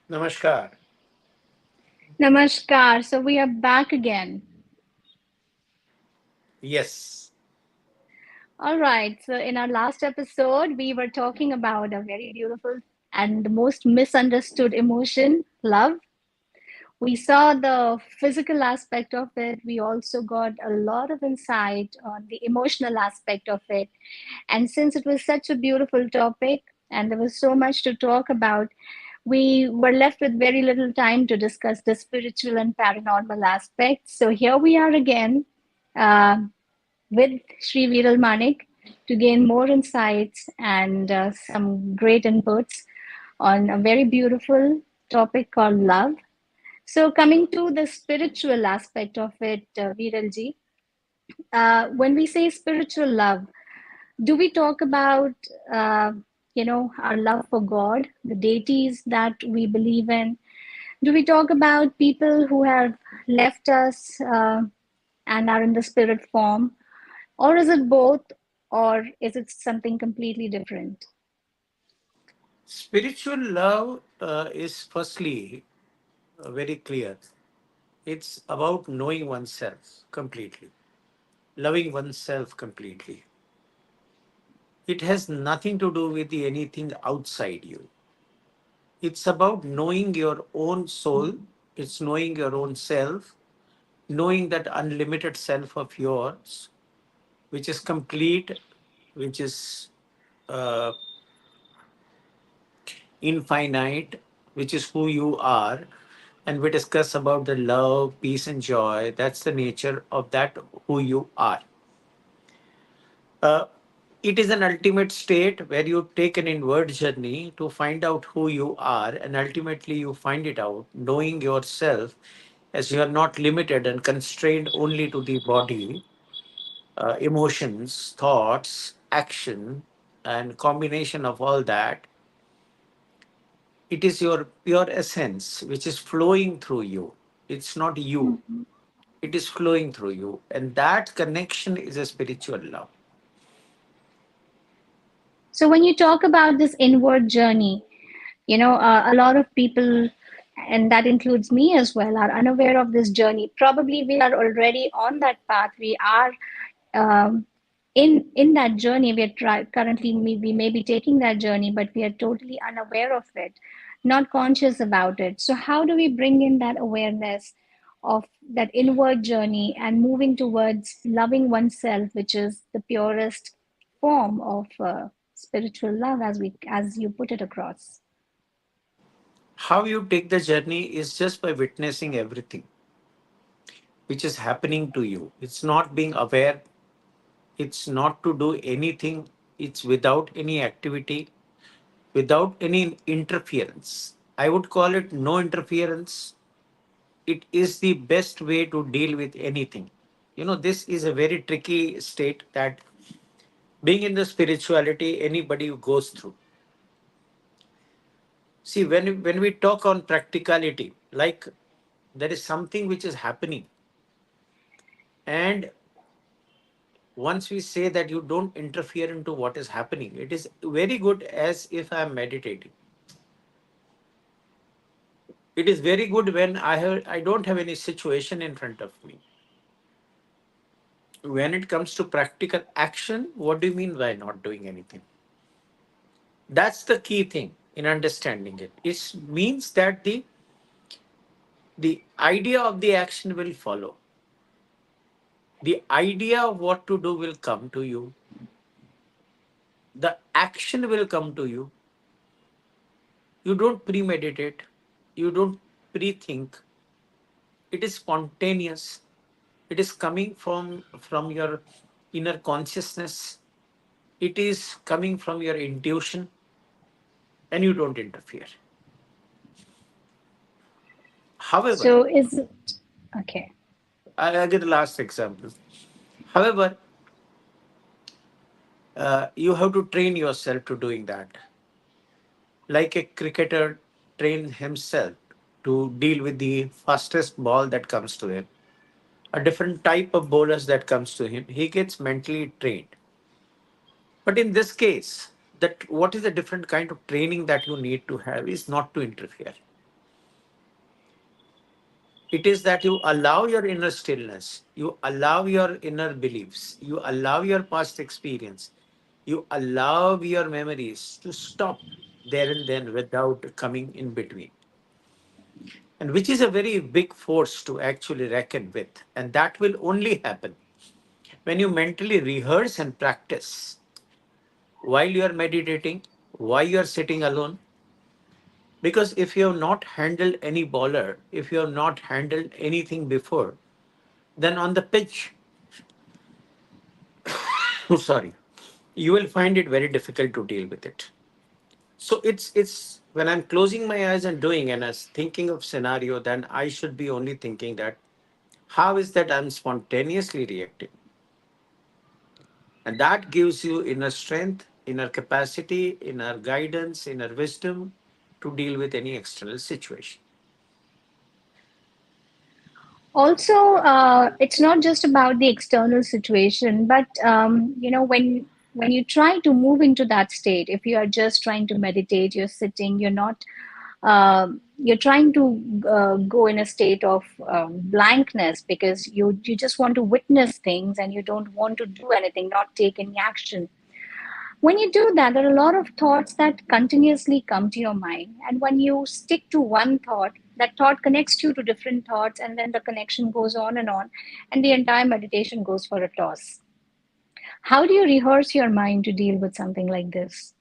Namaskar. Namaskar. So we are back again. Yes. All right. So in our last episode, we were talking about a very beautiful and the most misunderstood emotion, love. We saw the physical aspect of it. We also got a lot of insight on the emotional aspect of it. And since it was such a beautiful topic and there was so much to talk about, we were left with very little time to discuss the spiritual and paranormal aspects. So here we are again uh, with ShriViral Manik to gain more insights and some great inputs on a very beautiful topic called love. So, coming to the spiritual aspect of it, Viralji, when we say spiritual love, do we talk about, uh, our love for God, the deities that we believe in? Do we talk about people who have left us and are in the spirit form? Or is it both? Or is it something completely different? Spiritual love is firstly very clear. It's about knowing oneself completely, loving oneself completely. It has nothing to do with anything outside you. It's about knowing your own soul, it's knowing your own self, knowing that unlimited self of yours, which is complete, which is uh, infinite, which is who you are. And we discuss about the love, peace, and joy. That's the nature of that, who you are. Uh, it is an ultimate state where you take an inward journey to find out who you are, and ultimately you find it out, knowing yourself as you are not limited and constrained only to the body, emotions, thoughts, action, and combination of all that. It is your pure essence which is flowing through you. It's not you, Mhm. it is flowing through you. And that connection is a spiritual love. So, when you talk about this inward journey, a lot of people, and that includes me as well, are unaware of this journey. Probably we are already on that path. We are um, in that journey. Currently we may be taking that journey, but we are totally unaware of it, not conscious about it. So how do we bring in that awareness of that inward journey and moving towards loving oneself, which is the purest form of spiritual love, as you put it across? How you take the journey is just by witnessing everything which is happening to you. It's not being aware, it's not to do anything, it's without any activity, without any interference. I would call it no interference. It is the best way to deal with anything. This is a very tricky state that being in the spirituality anybody goes through. See, when we talk on practicality, like there is something which is happening, and once we say that you don't interfere into what is happening, it is very good as if I am meditating. It is very good when I don't have any situation in front of me. When it comes to practical action, what do you mean by not doing anything? That's the key thing in understanding it. It means that the idea of the action will follow. The idea of what to do will come to you. The action will come to you. You don't premeditate. You don't pre-think. It is spontaneous. It is coming from your inner consciousness. It is coming from your intuition, and you don't interfere. However, So is it okay? I'll get the last example. However, you have to train yourself to doing that. Like a cricketer trains himself to deal with the fastest ball that comes to him, a different type of bowlers that comes to him, he gets mentally trained. But in this case, that what is the different kind of training that you need to have is not to interfere. It is that you allow your inner stillness, you allow your inner beliefs, you allow your past experience, you allow your memories to stop there and then without coming in between. And which is a very big force to actually reckon with. And that will only happen when you mentally rehearse and practice while you are meditating, while you are sitting alone. Because if you have not handled any bowler, if you have not handled anything before, then on the pitch, sorry, you will find it very difficult to deal with it. So it's when I'm closing my eyes and doing and as thinking of scenario, then I should be only thinking that how is that I'm spontaneously reacting, and that gives you inner strength, inner capacity, inner guidance, inner wisdom to deal with any external situation. Also, it's not just about the external situation, but when you try to move into that state, if you are just trying to meditate, you're sitting, you're not, you're trying to go in a state of blankness because you just want to witness things and you don't want to do anything, not take any action. When you do that, there are a lot of thoughts that continuously come to your mind. And when you stick to one thought, that thought connects you to different thoughts, and then the connection goes on, and the entire meditation goes for a toss. How do you rehearse your mind to deal with something like this?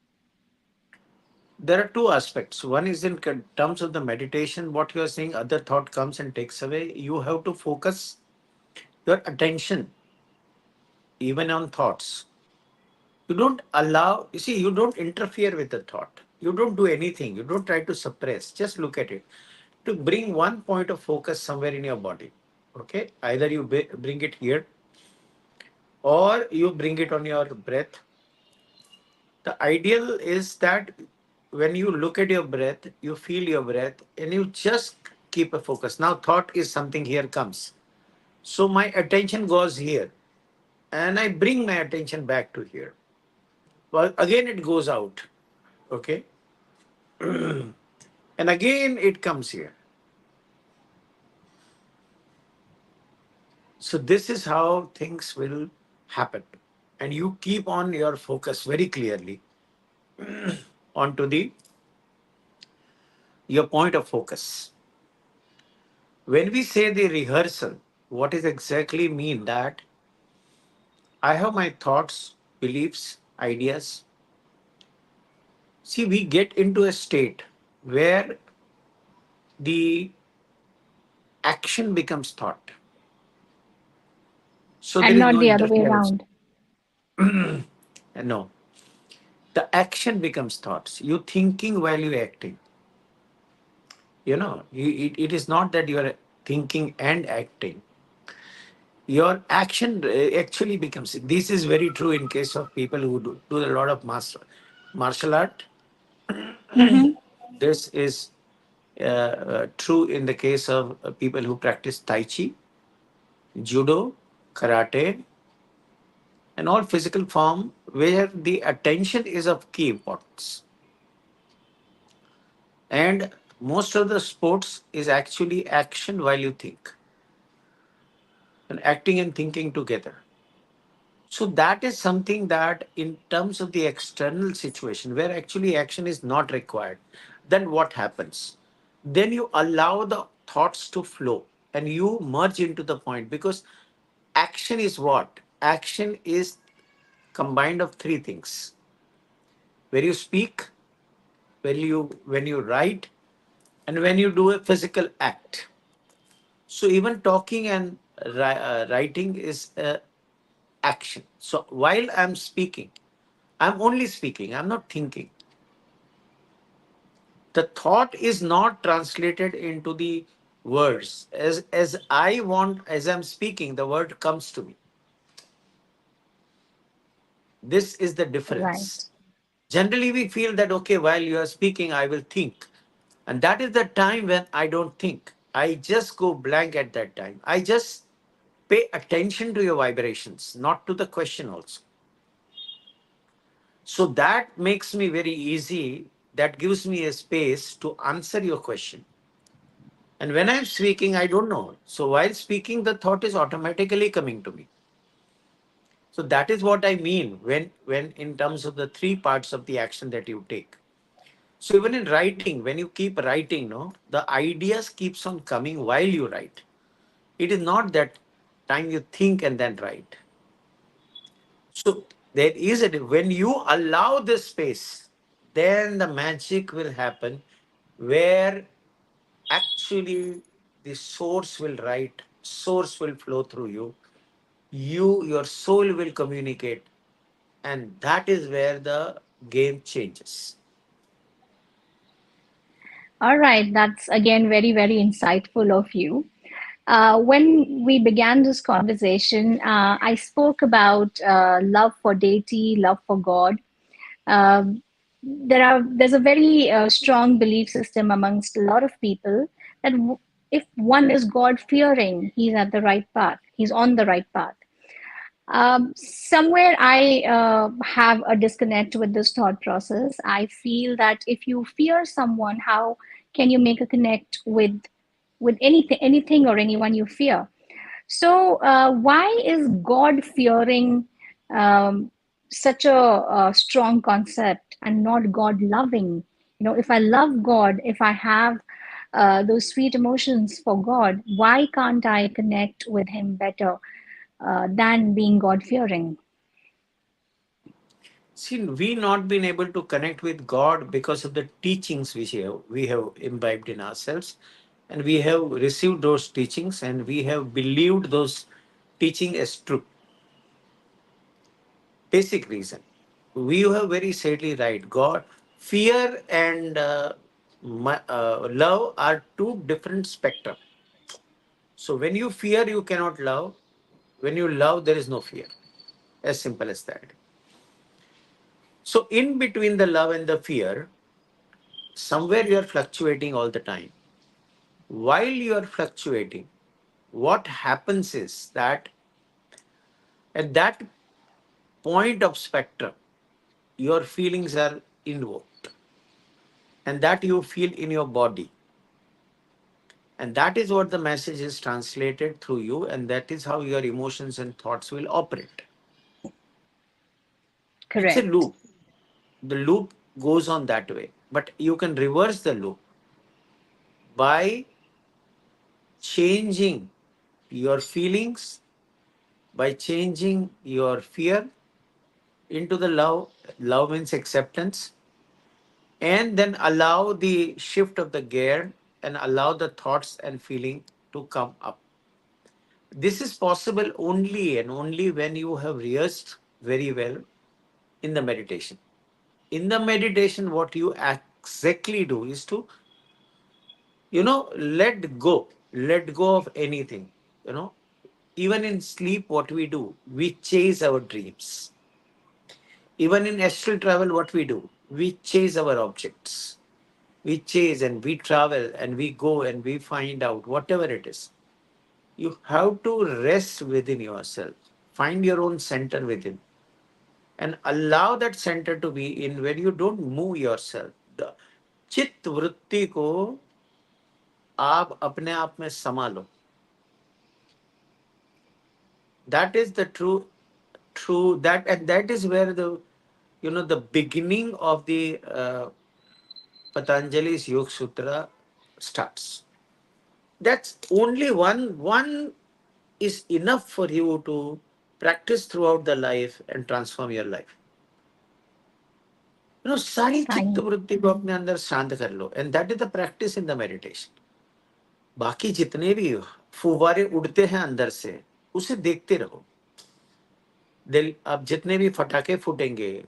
There are two aspects. One is in terms of the meditation, what you are saying, other thought comes and takes away. You have to focus your attention even on thoughts. You don't allow, you see, you don't interfere with the thought. You don't do anything. You don't try to suppress. Just look at it. To bring one point of focus somewhere in your body. Okay? Either you bring it here or you bring it on your breath. The ideal is that when you look at your breath, you feel your breath and you just keep a focus. Now, thought is something here comes. So my attention goes here and I bring my attention back to here. Well, again, it goes out. Okay. And again, it comes here. So this is how things will happen. And you keep on your focus very clearly onto the your point of focus. When we say the rehearsal, what is exactly mean that I have my thoughts, beliefs, ideas. See, we get into a state where the action becomes thought. So there And is not no the other way interference. around. No, the action becomes thoughts. You thinking while you acting. It is not that you are thinking and acting. Your action actually becomes. This is very true in case of people who do a lot of martial art. Hmm. This is true in the case of people who practice Tai Chi, Judo, Karate, and all physical form where the attention is of key importance. And most of the sports is actually action while you think, and acting and thinking together. So that is something that, in terms of the external situation where actually action is not required, then what happens? Then you allow the thoughts to flow and you merge into the point because action is what? Action is combined of three things. Where you speak, when you write, and when you do a physical act. So even talking and writing is action. So while I'm speaking, I'm only speaking, I'm not thinking. The thought is not translated into the words. As I want, as I'm speaking, the word comes to me. This is the difference. Right. Generally, we feel that, okay, while you are speaking, I will think. And that is the time when I don't think. I just go blank at that time. I just pay attention to your vibrations, not to the question also. So that makes me very easy. That gives me a space to answer your question. And when I'm speaking, I don't know. So while speaking, the thought is automatically coming to me. So that is what I mean when in terms of the three parts of the action that you take. So even in writing, when you keep writing, no, the ideas keeps on coming while you write. It is not that time you think and then write. So there is a when you allow this space, then the magic will happen where actually the source will write, source will flow through you, your soul will communicate, and that is where the game changes. All right, that's again very, very insightful of you. When we began this conversation, I spoke about love for deity, love for God. Um, there's a very strong belief system amongst a lot of people that if one is God fearing, he's at the right path. He's on the right path. Somewhere I have a disconnect with this thought process. I feel that if you fear someone, how can you make a connect with anything or anyone you fear? So, why is God fearing such a strong concept and not God loving? You know, if I love God, if I have those sweet emotions for God, why can't I connect with Him better than being God fearing? See, we not been able to connect with God because of the teachings we have imbibed in ourselves, and we have received those teachings, and we have believed those teaching as true. Basic reason. We have very sadly right. God, fear and love are two different spectrum. So when you fear, you cannot love. When you love, there is no fear. As simple as that. So in between the love and the fear, somewhere you are fluctuating all the time. While you are fluctuating, what happens is that at that point of spectrum, your feelings are invoked, and that you feel in your body. And that is what the message is translated through you, and that is how your emotions and thoughts will operate. It's a Correct. loop. The loop goes on that way. But you can reverse the loop by changing your feelings, by changing your fear into the love. Love means acceptance, and then allow the shift of the gear and allow the thoughts and feeling to come up. This is possible only and only when you have rehearsed very well in the meditation. In the meditation, what you exactly do is to, let go of anything. You know, even in sleep, what we do, we chase our dreams. Even in astral travel, what we do, we chase our objects. We chase and we travel and we go and we find out whatever it is. You have to rest within yourself. Find your own center within and allow that center to be in where you don't move yourself. The चित्त वृत्ति को आप अपने आप में समा लो. That is the true that, and that is where the beginning of the Patanjali's Yoga Sutra starts. That's only one is enough for you to practice throughout the life and transform your life. सारी चित्त Thank, वृत्ति को अपने अंदर शांत कर लो, and that is the practice in the meditation. बाकी जितने भी फुवारे उड़ते हैं अंदर से, उसे देखते रहो. दिल अब जितने भी फटाके फूटेंगे,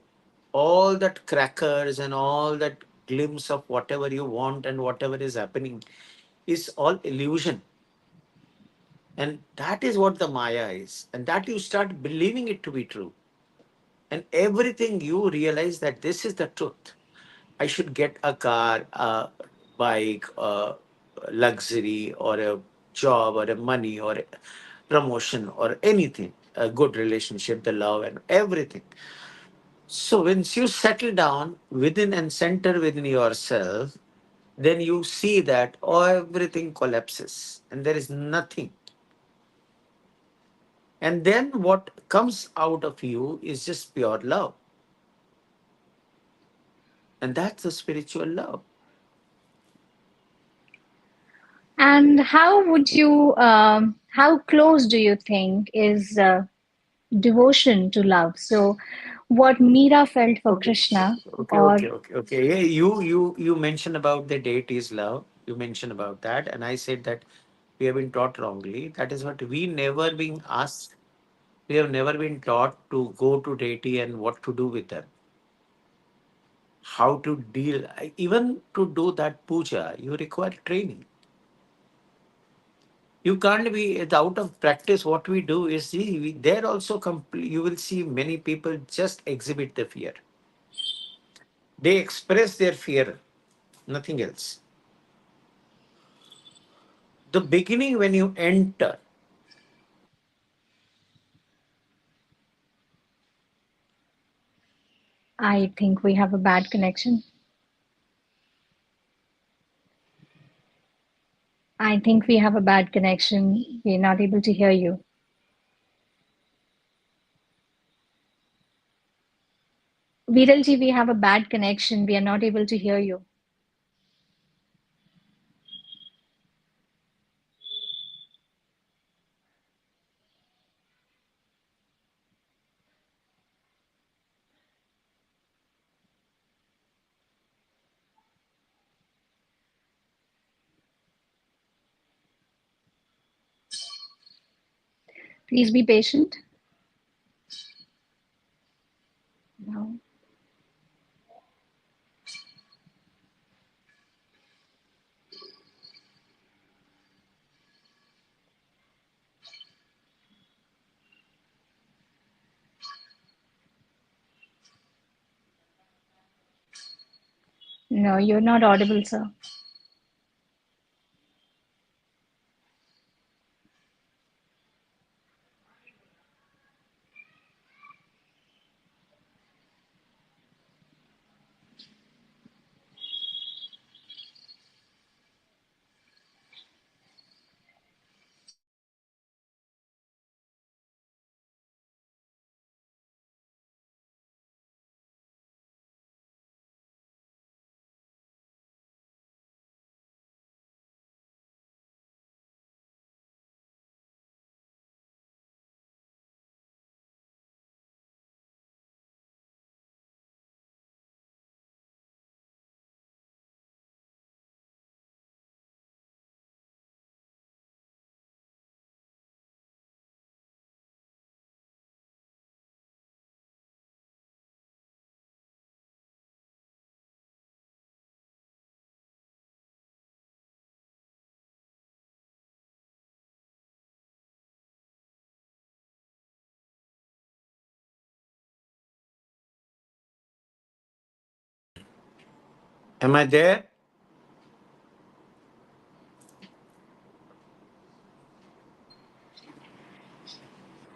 all that crackers and all that glimpse of whatever you want and whatever is happening is all illusion. And that is what the Maya is. And that you start believing it to be true. And everything you realize that this is the truth. I should get a car, a bike, a luxury, or a job, or a money, or a promotion, or anything, a good relationship, the love, and everything. So once you settle down within and center within yourself, then you see that everything collapses and there is nothing. And then what comes out of you is just pure love. And that's the spiritual love. And how would you, how close do you think is devotion to love? So, what Meera felt for Okay. Krishna, Okay, or okay, okay, okay. Yeah, you mentioned about the deity's love. You mentioned about that, and I said that we have been taught wrongly. That is what we never been asked. We have never been taught to go to deity and what to do with them, how to deal. Even to do that puja, you require training. You can't be it's out of practice. What we do is see there also you will see many people just exhibit the fear. They express their fear, nothing else. The beginning when you enter, I think we have a bad connection. I think we have a bad connection. We're not able to hear you. Viralji, we have a bad connection. We are not able to hear you. Please be patient. No, no, you're not audible, sir. am I there?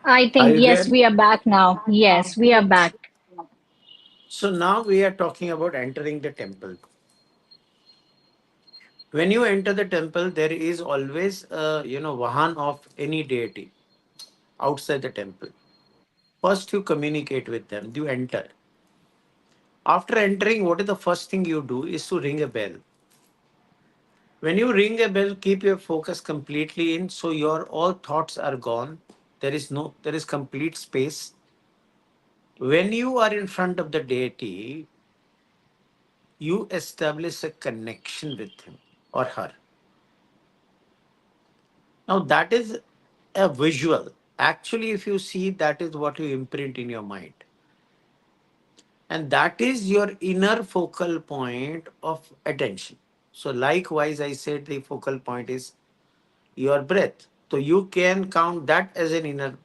I Are think, you yes, there? we are back now. Yes, we are back. So now we are talking about entering the temple. When you enter the temple, there is always a vahan of any deity outside the temple. First, you communicate with them. You enter. After entering, what is the first thing you do is to ring a bell. When you ring a bell, keep your focus completely in, so your all thoughts are gone. There is complete space. When you are in front of the deity, you establish a connection with him or her. Now that is a visual. Actually, if you see, that is what you imprint in your mind. And that is your inner focal point of attention. So likewise, I said the focal point is your breath. So you can count that as an inner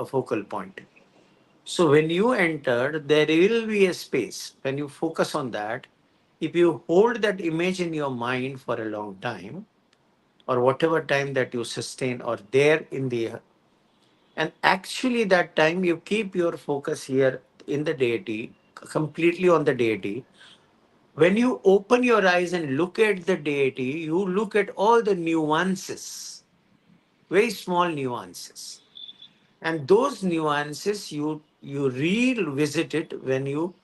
focal point. So when you enter, there will be a space. When you focus on that, if you hold that image in your mind for a long time, or whatever time that you sustain or there in the and actually that time you keep your focus here in the deity, completely on the deity, When you open your eyes and look at the deity, you look at all the nuances, very small nuances. And those nuances you revisit it when you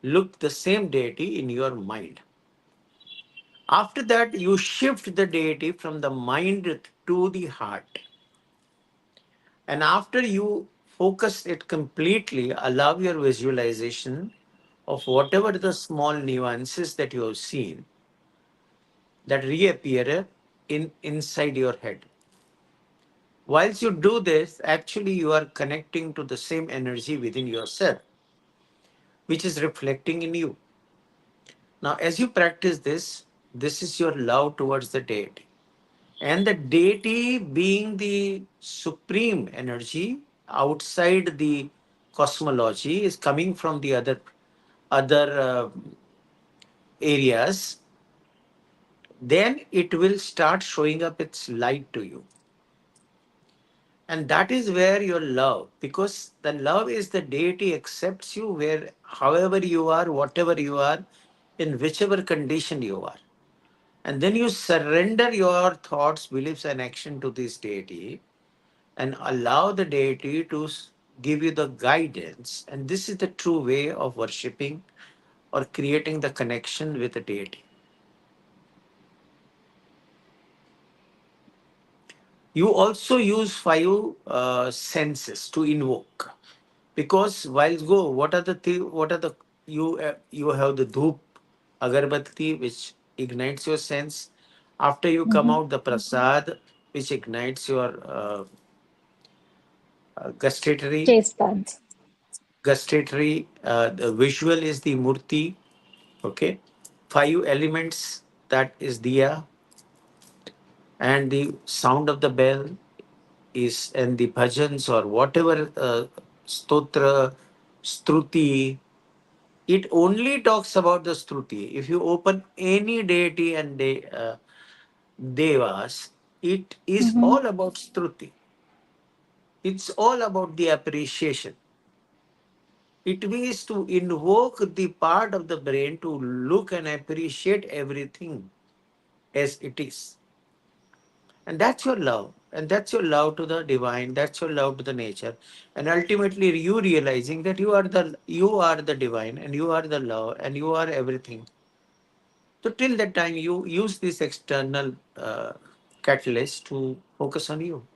look the same deity in your mind. After that, you shift the deity from the mind to the heart. And after you focus it completely, allow your visualization of whatever the small nuances that you have seen that reappear in inside your head. Whilst you do this, actually you are connecting to the same energy within yourself, which is reflecting in you. Now, as you practice this, this is your love towards the deity. And the deity being the supreme energy outside the cosmology is coming from the other areas, then it will start showing up its light to you. And that is where your love, because the love is the deity accepts you where, however you are, whatever you are, in whichever condition you are. And then you surrender your thoughts, beliefs, and action to this deity and allow the deity to give you the guidance. And this is the true way of worshipping or creating the connection with the deity. You also use five senses to invoke, because while go, what are the you have the dhoop, agarbatti, which ignites your sense. After you come Mm-hmm. out, the prasad, which ignites your gustatory. Taste buds. The visual is the murti. Okay, five elements, that is diya, and the sound of the bell is, and the bhajans or whatever stotra, struti. It only talks about the struti. If you open any deity and devas, it is Mm-hmm. all about struti. It's all about the appreciation. It means to invoke the part of the brain to look and appreciate everything as it is. And that's your love. And that's your love to the divine. That's your love to the nature. And ultimately you realizing that you are the divine and you are the love and you are everything. So till that time you use this external catalyst to focus on you.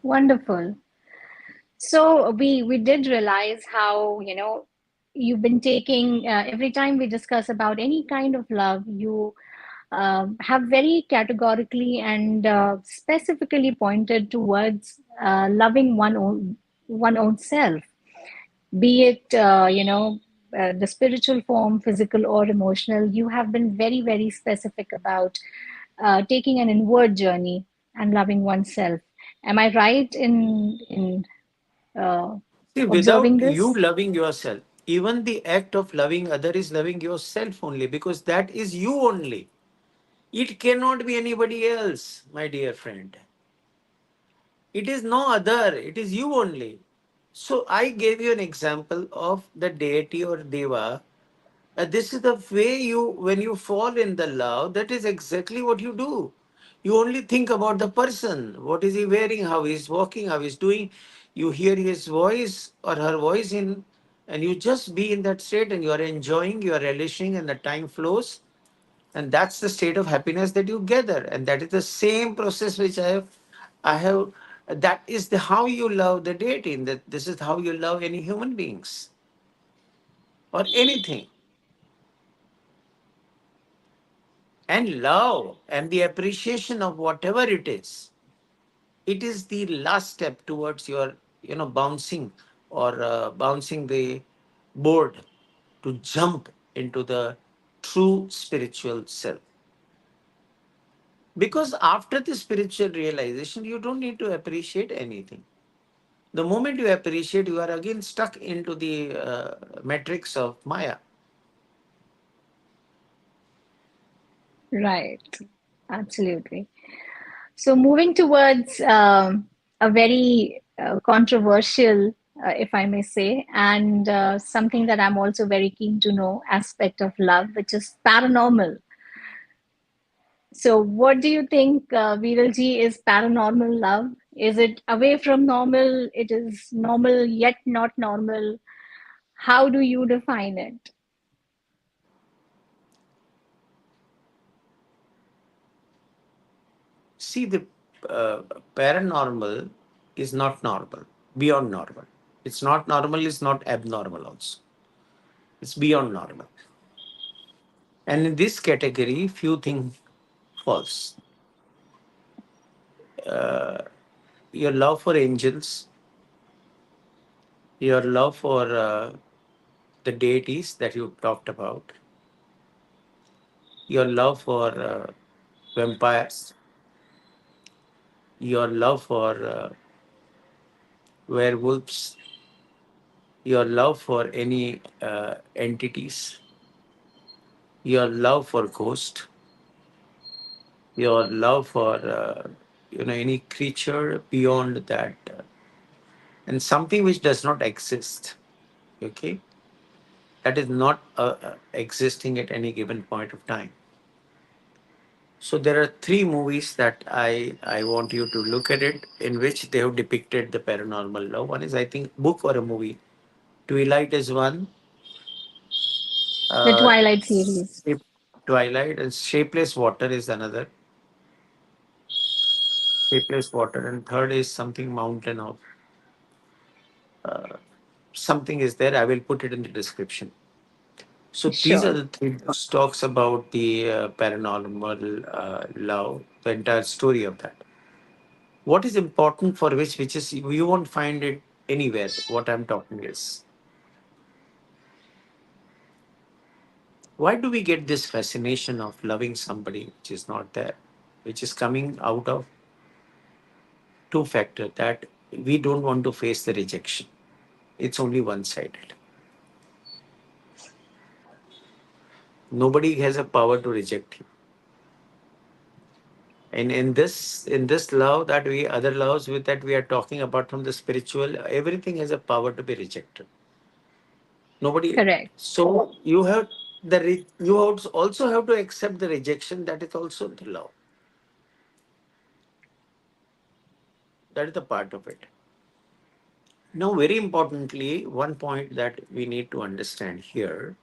Wonderful. So we did realize how, you've been taking every time we discuss about any kind of love, you have very categorically and specifically pointed towards loving one own self, be it the spiritual form, physical or emotional. You have been very, very specific about taking an inward journey and loving oneself. Am I right in uh, See, observing without you this? loving yourself, even the act of loving other is loving yourself only, because that is you only. It cannot be anybody else, my dear friend. It is no other, it is you only. So I gave you an example of the deity or deva. This is the way when you fall in the love, that is exactly what you do. You only think about the person. What is he wearing? How he's walking? How he's doing? You hear his voice or her voice and you just be in that state and you are enjoying, you are relishing, and the time flows. And that's the state of happiness that you gather. And that is the same process which I have. That is the how you love the deity. That this is how you love any human beings or anything. And love and the appreciation of whatever it is the last step towards your bouncing or bouncing the board to jump into the true spiritual self. Because after the spiritual realization you don't need to appreciate anything. The moment you appreciate, you are again stuck into the matrix of maya. Right. Absolutely. So moving towards a very controversial if I may say, and something that I'm also very keen to know aspect of love, which is paranormal. So, what do you think, Viralji, is paranormal love? Is it away from normal? It is normal yet not normal. How do you define it? See, the uh, paranormal is not normal, beyond normal. It's not normal, it's not abnormal also. It's beyond normal. And in this category, few things false. Your love for angels, your love for the deities that you talked about, your love for vampires, your love for werewolves, your love for any entities, your love for ghost, your love for any creature beyond that, and something which does not exist. Okay, that is not existing at any given point of time. So there are three movies that I want you to look at it in which they have depicted the paranormal love. One is, I think, book or a movie. Twilight is one. The Uh, Twilight series. Shape- Twilight and Shapeless Water is another. Shapeless Water, and third is something mountain of something is there. I will put it in the description. So these are Sure. the three books talks about the paranormal love, the entire story of that. What is important for which is you won't find it anywhere. What I'm talking is, why do we get this fascination of loving somebody which is not there, which is coming out of two factors that we don't want to face the rejection. It's only one sided. Nobody has a power to reject you. And in this love that we other loves with that we are talking about from the spiritual, everything has a power to be rejected. Nobody. Correct. So you have also have to accept the rejection. That is also the love. That is the part of it. Now, very importantly, one point that we need to understand here,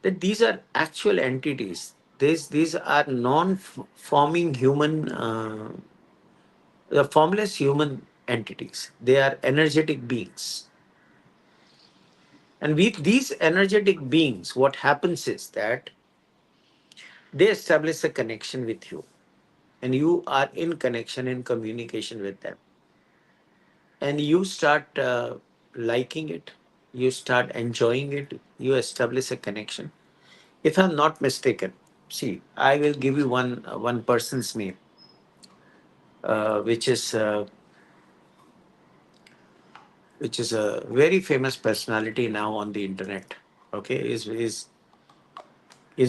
that these are actual entities. These are non-forming human, the formless human entities. They are energetic beings. And with these energetic beings, what happens is that they establish a connection with you, and you are in connection, in communication with them. And you start liking it, you start enjoying it, you establish a connection. If I'm not mistaken, see, I will give you one person's name, which is a very famous personality now on the internet. Okay, his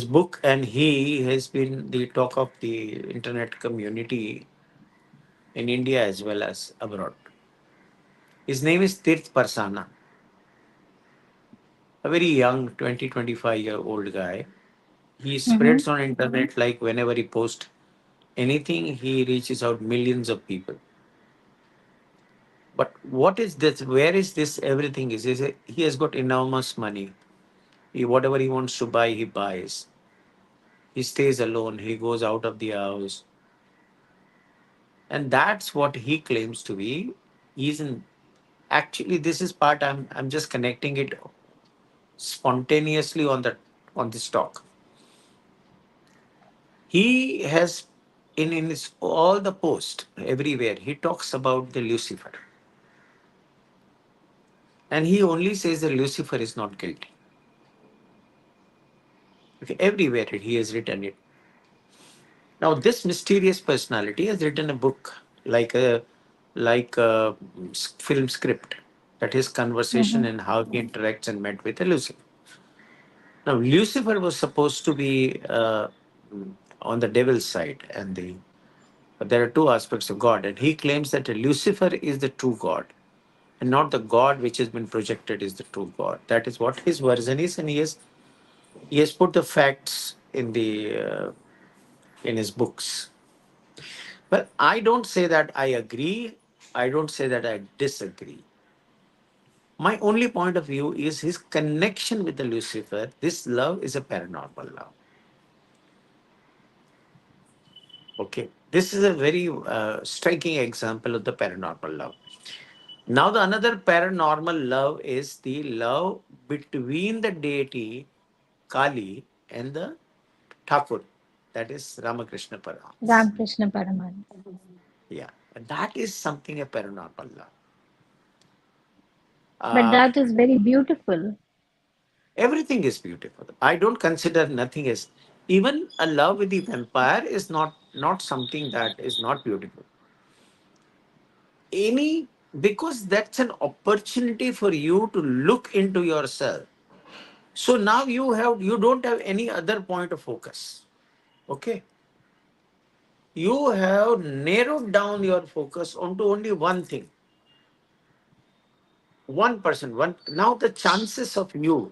book, and he has been the talk of the internet community in India as well as abroad. His name is Tirth Parsana, a very young 20-25-year-old guy. He Mm-hmm. spreads on internet like whenever he posts anything, he reaches out millions of people. But what is this? Where is this? Everything is he has got enormous money. Whatever he wants to buy, he buys. He stays alone. He goes out of the house, and that's what he claims to be. He's in. Actually, this is part. I'm just connecting it spontaneously on this talk. He has in his all the post everywhere. He talks about the Lucifer, and he only says that Lucifer is not guilty. Okay, everywhere he has written it. Now, this mysterious personality has written a book like a film script, that is conversation Mm-hmm. and how he interacts and met with a Lucifer. Now, Lucifer was supposed to be on the devil's side, and but there are two aspects of God, and he claims that Lucifer is the true God. and not the God which has been projected is the true God. That is what his version is, and he has put the facts in his books. Well, I don't say that I agree. I don't say that I disagree. My only point of view is his connection with the Lucifer. This love is a paranormal love. Okay. This is a very striking example of the paranormal love. Now, the another paranormal love is the love between the deity Kali and the Thakur, that is Ramakrishna Paramahansa. Ramakrishna Paraman. Yeah, that is something a paranormal love. But Uh, that is very beautiful. Everything is beautiful. I don't consider nothing as, even a love with the vampire is not something that is not beautiful. Any, because that's an opportunity for you to look into yourself. So now you don't have any other point of focus. Okay, you have narrowed down your focus onto only one thing, one person. One, now the chances of you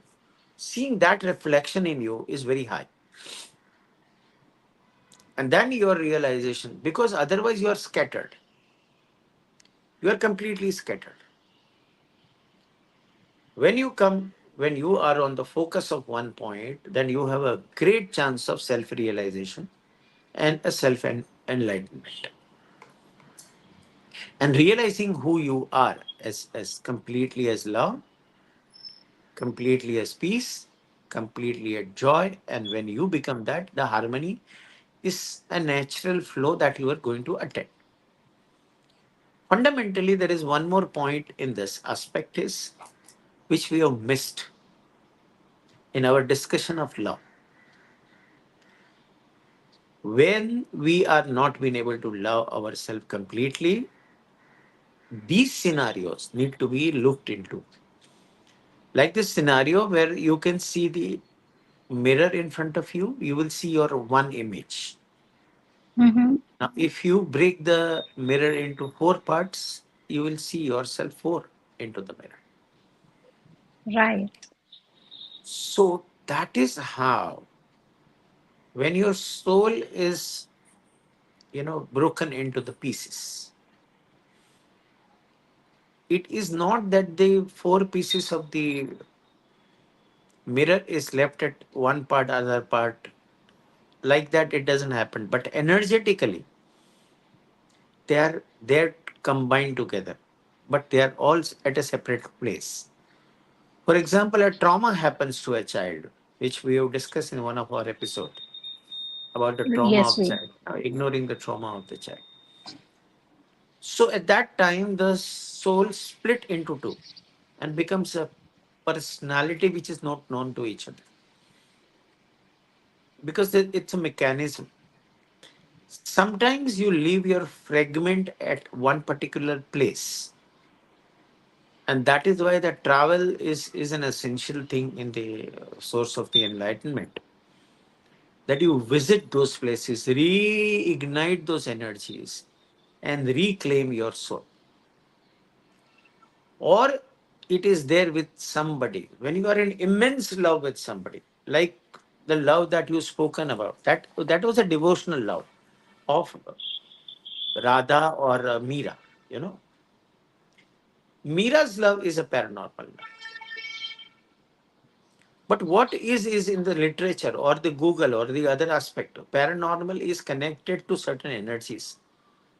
seeing that reflection in you is very high. And then your realization, because otherwise you are scattered, you are completely scattered. When you are on the focus of one point, then you have a great chance of self realization and a self enlightenment, and realizing who you are as completely as love, completely as peace, completely as joy. And when you become that, the harmony is a natural flow that you are going to attain. Fundamentally, there is one more point in this aspect is which we have missed in our discussion of love. When we are not being able to love ourselves completely, these scenarios need to be looked into. Like this scenario where you can see the mirror in front of you, you will see your one image. Mm-hmm. Now, if you break the mirror into four parts, you will see yourself four into the mirror. Right. So that is how, when your soul is, broken into the pieces, it is not that the four pieces of the mirror is left at one part, other part. Like that, it doesn't happen. But energetically, they're combined together, but they are all at a separate place. For example, a trauma happens to a child, which we have discussed in one of our episodes about the trauma Yes, of we. child, ignoring the trauma of the child. So at that time, the soul split into two and becomes a personality which is not known to each other, because it's a mechanism. Sometimes you leave your fragment at one particular place, and that is why the travel is an essential thing in the source of the enlightenment. That you visit those places, reignite those energies, and reclaim your soul. Or it is there with somebody when you are in immense love with somebody, like the love that you spoken about, that was a devotional love of Radha or Meera. you know Meera's love is a paranormal love. But what is in the literature or the Google or the other aspect, paranormal is connected to certain energies.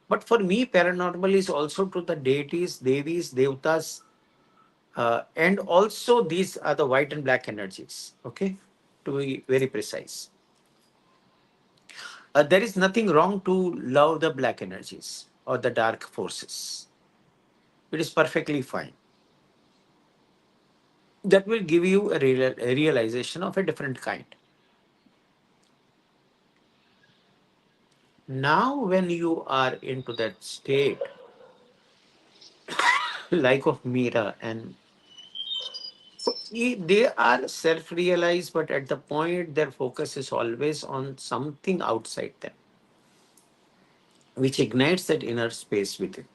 But for me, paranormal is also to the deities, devis, devtas, and also these are the white and black energies. Okay, to be very precise, there is nothing wrong to love the black energies or the dark forces. It is perfectly fine. That will give you a realization of a different kind. Now, when you are into that state, like of Meera, and they are self-realized, but at the point their focus is always on something outside them, which ignites that inner space within.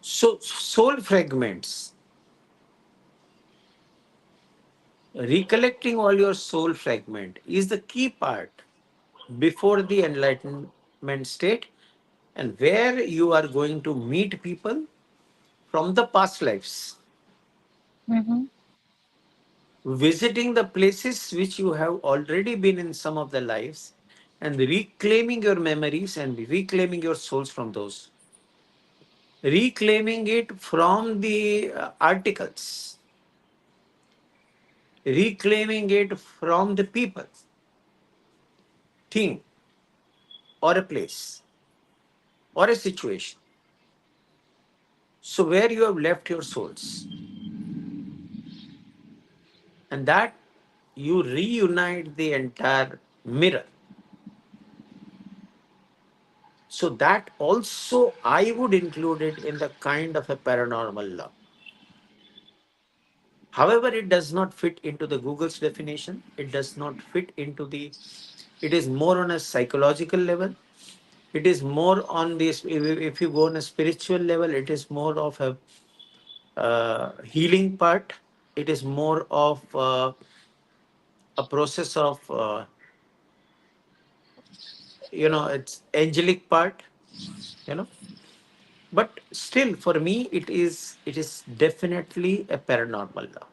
So, soul fragments, recollecting all your soul fragment is the key part before the enlightenment state, and where you are going to meet people from the past lives, Mm-hmm. visiting the places which you have already been in some of the lives, and reclaiming your memories and reclaiming your souls from those, reclaiming it from the articles, reclaiming it from the people, thing, or a place, or a situation. So, where you have left your souls, and that you reunite the entire mirror. So, that also I would include it in the kind of a paranormal law. However, it does not fit into the Google's definition. It does not fit into the, it is more on a psychological level. It is more on this, if you go on a spiritual level, it is more of a healing part. It is more of a process of, it's angelic part, you know. But still, for me, it is definitely a paranormal love.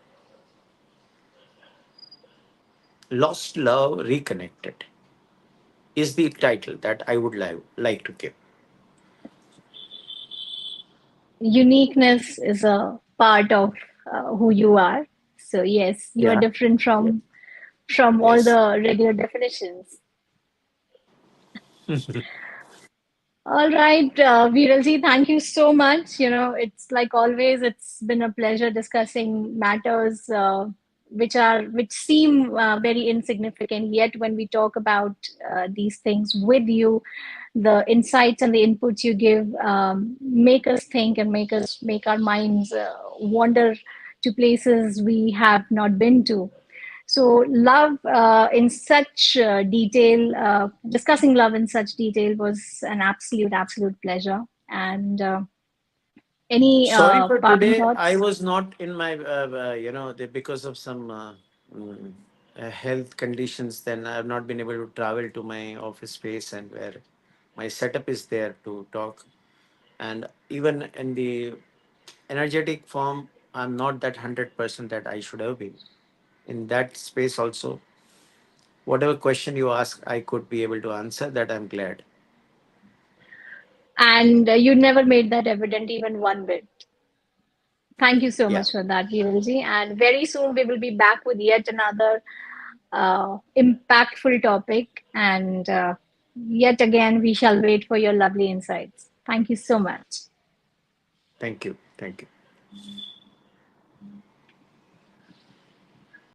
Lost love reconnected is the title that I would like to give. Uniqueness is a part of who you are. So yes, you are Yeah. different Yeah. from all Yes. the regular definitions. All right, Viralji, thank you so much. You know, it's like always, it's been a pleasure discussing matters which seem very insignificant. Yet, when we talk about these things with you, the insights and the inputs you give make us think and make our minds wander to places we have not been to. So, love in such detail, discussing love in such detail was an absolute pleasure. And any Sorry for parting today. I thoughts? was not in my, because of some mm, health conditions. Then I have not been able to travel to my office space and where my setup is there to talk. And even in the energetic form, I'm not that 100% that I should have been in that space. Also, whatever question you ask, I could be able to answer. That I'm glad. And you never made that evident even one bit. Thank you so Yeah. much for that, Viralji. And very soon we will be back with yet another impactful topic. And yet again, we shall wait for your lovely insights. Thank you so much. Thank you. Thank you.